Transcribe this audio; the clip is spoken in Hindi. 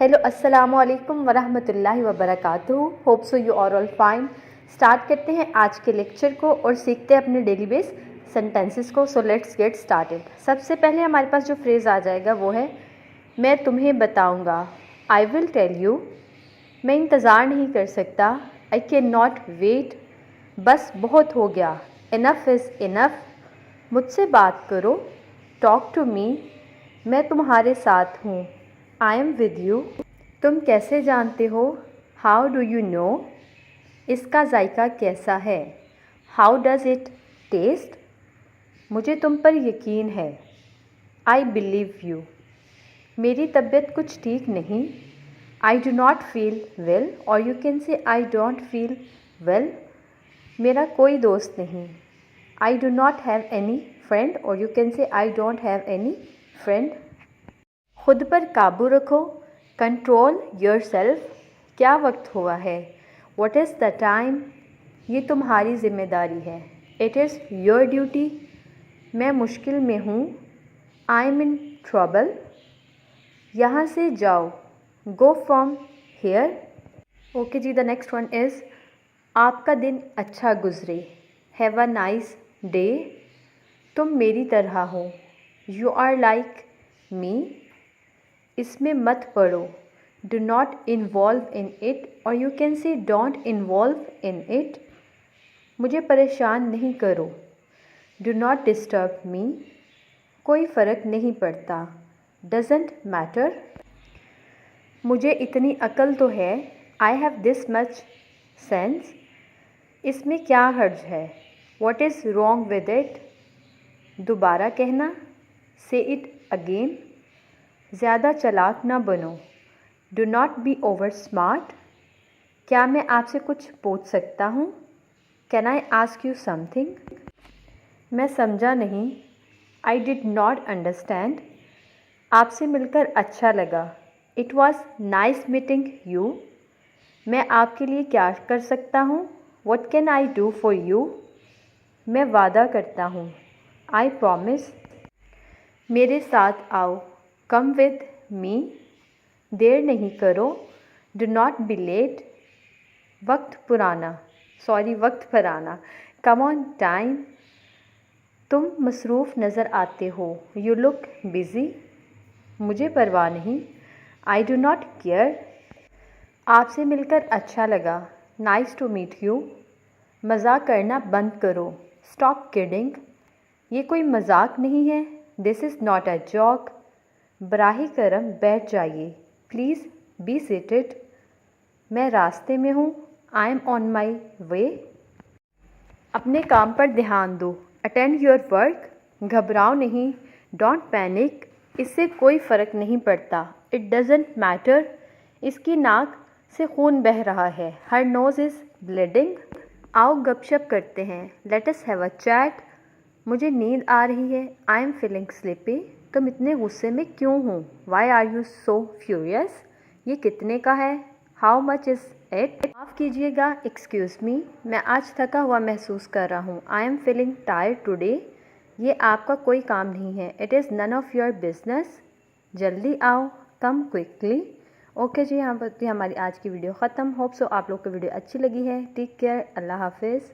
हेलो अस्सलाम वालेकुम वरहमतुल्लाहि वबरकातुहू। Hope so you are all fine. Start करते हैं आज के लेक्चर को और सीखते हैं अपने डेली बेस सेंटेंसेस को। So let's get started. सबसे पहले हमारे पास जो फ्रेज़ आ जाएगा वो है मैं तुम्हें बताऊंगा। I will tell you. मैं इंतज़ार नहीं कर सकता। I can not wait. बस बहुत हो गया। Enough is enough. मुझसे बात करो। Talk to me. मैं तुम्हारे साथ हूँ। I am with you. तुम कैसे जानते हो? How do you know? इसका जायका कैसा है? How does it taste? मुझे तुम पर यकीन है। I believe you. मेरी तबीयत कुछ ठीक नहीं। I do not feel well, और you can say I don't feel well. मेरा कोई दोस्त नहीं। I do not have any friend, और you can say I don't have any friend. खुद पर काबू रखो। Control yourself. क्या वक्त हुआ है? What is the time? ये तुम्हारी जिम्मेदारी है। It is your duty. मैं मुश्किल में हूँ। I am in trouble. यहाँ से जाओ। Go from here. ओके जी, द नेक्स्ट वन इज़ आपका दिन अच्छा गुजरे। Have a nice day. तुम मेरी तरह हो। You are like me. इसमें मत पड़ो। Do not involve in it, और you can say don't involve in it. मुझे परेशान नहीं करो। Do not disturb me. कोई फ़र्क नहीं पड़ता। Doesn't matter. मुझे इतनी अकल तो है। I have this much sense. इसमें क्या हर्ज है? What is wrong with it? दोबारा कहना। Say it again. ज़्यादा चालाक ना बनो। Do not be over smart. क्या मैं आपसे कुछ पूछ सकता हूँ? Can I ask you something? मैं समझा नहीं। I did not understand. आपसे मिलकर अच्छा लगा। It was nice meeting you. मैं आपके लिए क्या कर सकता हूँ? What can I do for you? मैं वादा करता हूँ। I promise. मेरे साथ आओ। Come with me. देर नहीं करो। Do not be late. वक्त पर आना। Come on time. तुम मसरूफ़ नज़र आते हो। You look busy. मुझे परवाह नहीं। I do not care. आपसे मिलकर अच्छा लगा। Nice to meet you. मजाक करना बंद करो। Stop kidding. ये कोई मजाक नहीं है। This is not a joke. बराह करम बैठ जाइए। Please be seated. मैं रास्ते में हूँ। I am on my way. अपने काम पर ध्यान दो। Attend your work. घबराओ नहीं। Don't panic. इससे कोई फ़र्क नहीं पड़ता। It doesn't matter. इसकी नाक से खून बह रहा है। Her nose is bleeding. आओ गपशप करते हैं। Let us have a chat. मुझे नींद आ रही है। I am feeling sleepy. तुम इतने गुस्से में क्यों हो? Why are you so furious? ये कितने का है? How much is it? माफ़ कीजिएगा, एक्सक्यूज़ मी। मैं आज थका हुआ महसूस कर रहा हूँ। I am feeling tired today. ये आपका कोई काम नहीं है। It is none of your business. जल्दी आओ। कम क्विकली। ओके जी, यहाँ पर हमारी आज की वीडियो ख़त्म। होप सो आप लोग को वीडियो अच्छी लगी है। Take care. अल्लाह हाफिज़।